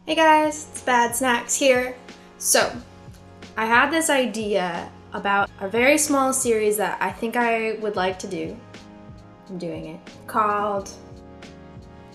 Hey guys, it's Bad Snacks here. So, I had this idea about a very small series that I think I would like to do. I'm doing it. Called,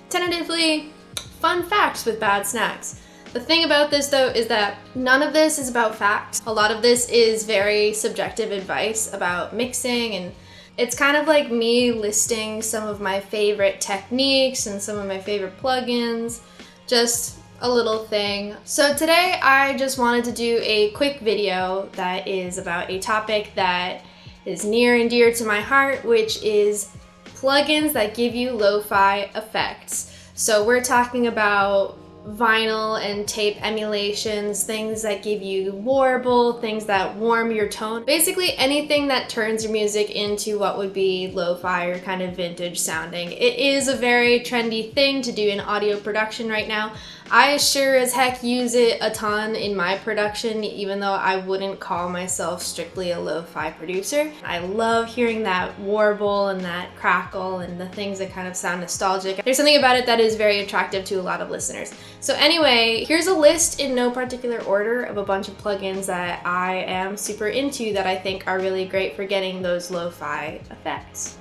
tentatively, Fun Facts with Bad Snacks. The thing about this though is that none of this is about facts. A lot of this is very subjective advice about mixing, and it's kind of like me listing some of my favorite techniques and some of my favorite plugins. Just a little thing. So today I just wanted to do a quick video that is about a topic that is near and dear to my heart, which is plugins that give you lo-fi effects. So we're talking about vinyl and tape emulations, things that give you warble, things that warm your tone. Basically anything that turns your music into what would be lo-fi or kind of vintage sounding. It is a very trendy thing to do in audio production right now. I sure as heck use it a ton in my production, even though I wouldn't call myself strictly a lo-fi producer. I love hearing that warble and that crackle and the things that kind of sound nostalgic. There's something about it that is very attractive to a lot of listeners. So anyway, here's a list in no particular order of a bunch of plugins that I am super into that I think are really great for getting those lo-fi effects.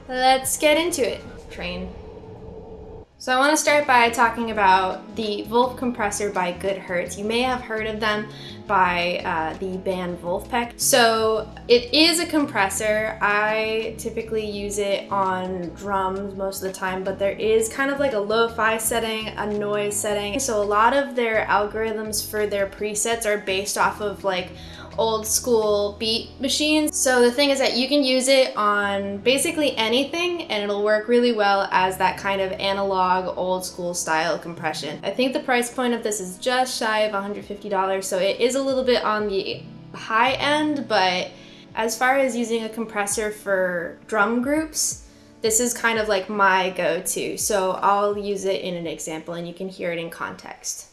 Let's get into it. Train. So I want to start by talking about the Wolf Compressor by Good Hertz. You may have heard of them by the band Wolfpack. So it is a compressor. I typically use it on drums most of the time, but there is kind of like a lo-fi setting, a noise setting. So a lot of their algorithms for their presets are based off of like old school beat machines. So the thing is that you can use it on basically anything and it'll work really well as that kind of analog old school style compression. I think the price point of this is just shy of $150, so it is a little bit on the high end, but as far as using a compressor for drum groups, this is kind of like my go-to. So I'll use it in an example and you can hear it in context.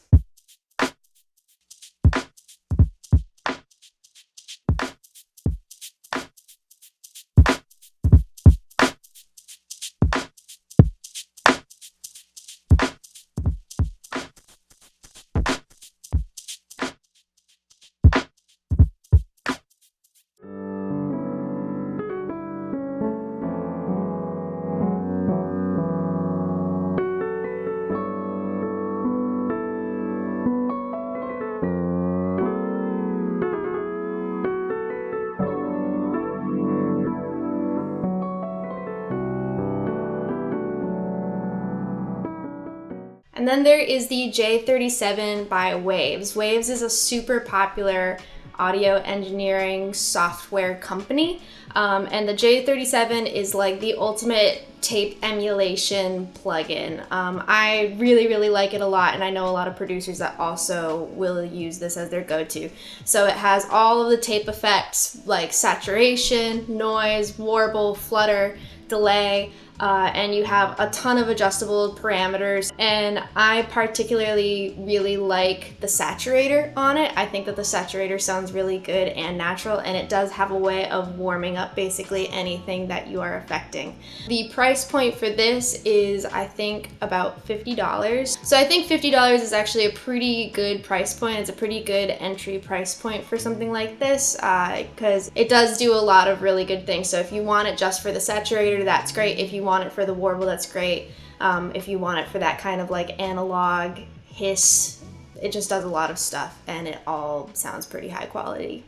And then there is the J37 by Waves. Waves is a super popular audio engineering software company, and the J37 is like the ultimate tape emulation plugin. I really like it a lot, and I know a lot of producers that also will use this as their go-to. So it has all of the tape effects like saturation, noise, warble, flutter, delay, and you have a ton of adjustable parameters, and I particularly really like the saturator on it. I think that the saturator sounds really good and natural, and it does have a way of warming up basically anything that you are affecting. The price point for this is I think about $50. So I think $50 is actually a pretty good price point. It's a pretty good entry price point for something like this because it does do a lot of really good things. So if you want it just for the saturator, that's great. If you want it for the warble, that's great. If you want it for that kind of like analog hiss, it just does a lot of stuff and it all sounds pretty high quality.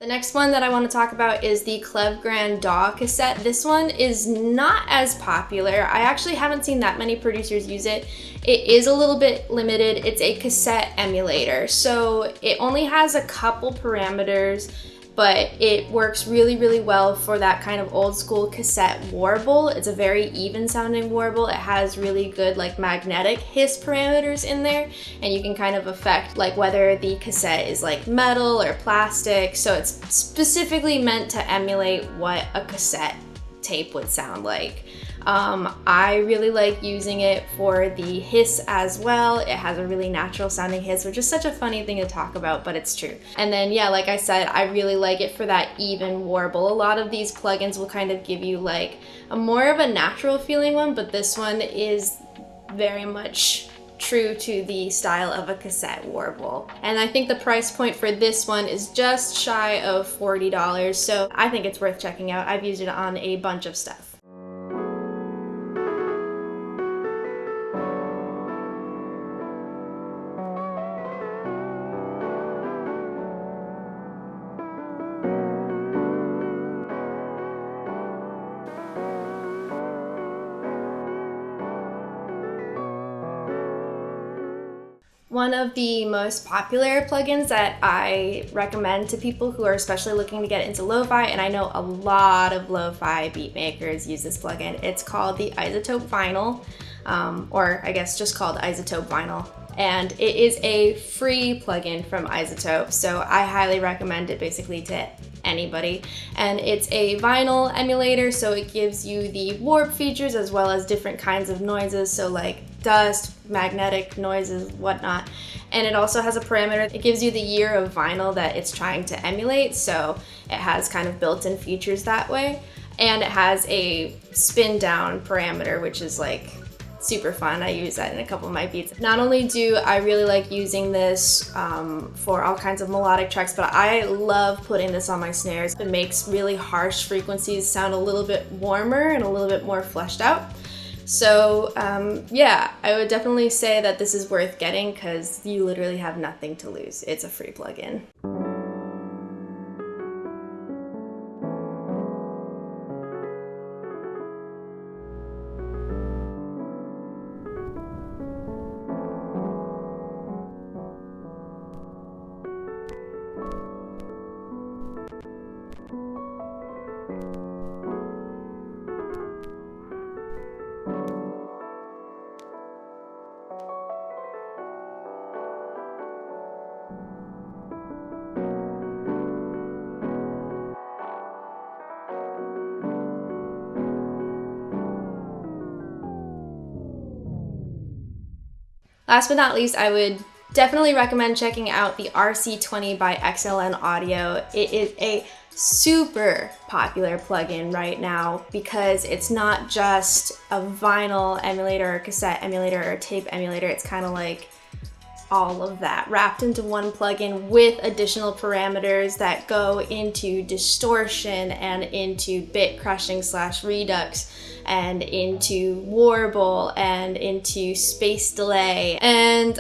The next one that I want to talk about is the Grande DAW cassette. This one is not as popular. I actually haven't seen that many producers use it. It is a little bit limited. It's a cassette emulator, so it only has a couple parameters but it works really, really well for that kind of old school cassette warble. It's a very even sounding warble. It has really good like magnetic hiss parameters in there, and you can kind of affect like whether the cassette is like metal or plastic. So it's specifically meant to emulate what a cassette tape would sound like. I really like using it for the hiss as well. It has a really natural sounding hiss, which is such a funny thing to talk about, but it's true. And then yeah, like I said, I really like it for that even warble. A lot of these plugins will kind of give you like a more of a natural feeling one, but this one is very much true to the style of a cassette warble. And I think the price point for this one is just shy of $40, so I think it's worth checking out. I've used it on a bunch of stuff. One of the most popular plugins that I recommend to people who are especially looking to get into lo-fi, and I know a lot of lo-fi beat makers use this plugin, it's called the Izotope Vinyl, or I guess just called Izotope Vinyl. And it is a free plugin from Izotope, so I highly recommend it basically to anybody. And it's a vinyl emulator, so it gives you the warp features as well as different kinds of noises, so like dust, magnetic noises, whatnot. And it also has a parameter. It gives you the year of vinyl that it's trying to emulate, so it has kind of built-in features that way. And it has a spin down parameter, which is like super fun. I use that in a couple of my beats. Not only do I really like using this for all kinds of melodic tracks, but I love putting this on my snares. It makes really harsh frequencies sound a little bit warmer and a little bit more fleshed out. So yeah, I would definitely say that this is worth getting because you literally have nothing to lose. It's a free plugin. Last but not least, I would definitely recommend checking out the RC20 by XLN Audio. It is a super popular plugin right now because it's not just a vinyl emulator or cassette emulator or tape emulator. It's kind of like all of that wrapped into one plugin with additional parameters that go into distortion and into bit crushing / redux and into warble and into space delay. And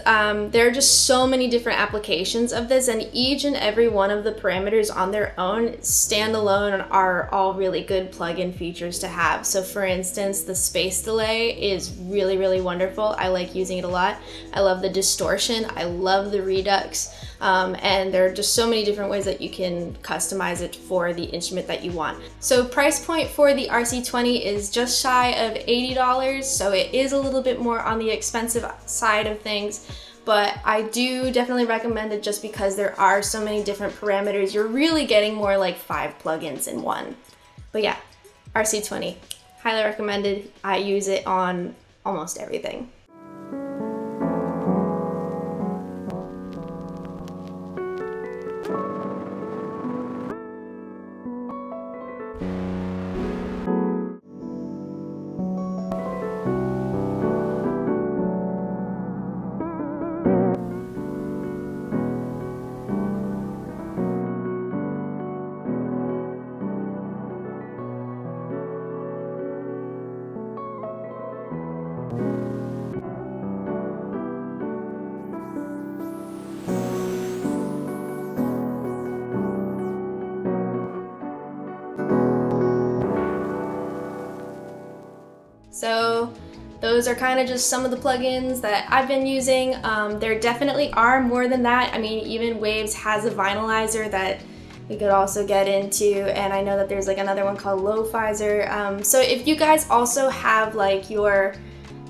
there are just so many different applications of this, and each and every one of the parameters on their own standalone are all really good plugin features to have. So for instance, the space delay is really, really wonderful. I like using it a lot. I love the distortion. I love the redux. And there are just so many different ways that you can customize it for the instrument that you want. So price point for the RC20 is just shy of $80, so it is a little bit more on the expensive side of things, but I do definitely recommend it just because there are so many different parameters. You're really getting more like 5 plugins in one. But yeah, RC20, highly recommended. I use it on almost everything. So those are kind of just some of the plugins that I've been using. There definitely are more than that. I mean, even Waves has a vinylizer that we could also get into, and I know that there's like another one called Lo-Fizer. So if you guys also have like your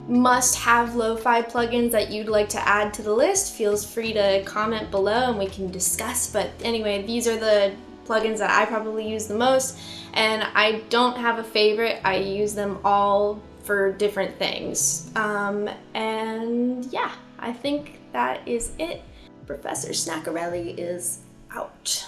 must-have lo-fi plugins that you'd like to add to the list, feel free to comment below and we can discuss. But anyway, these are the plugins that I probably use the most, and I don't have a favorite. I use them all for different things. And yeah, I think that is it. Professor Snackarelli is out.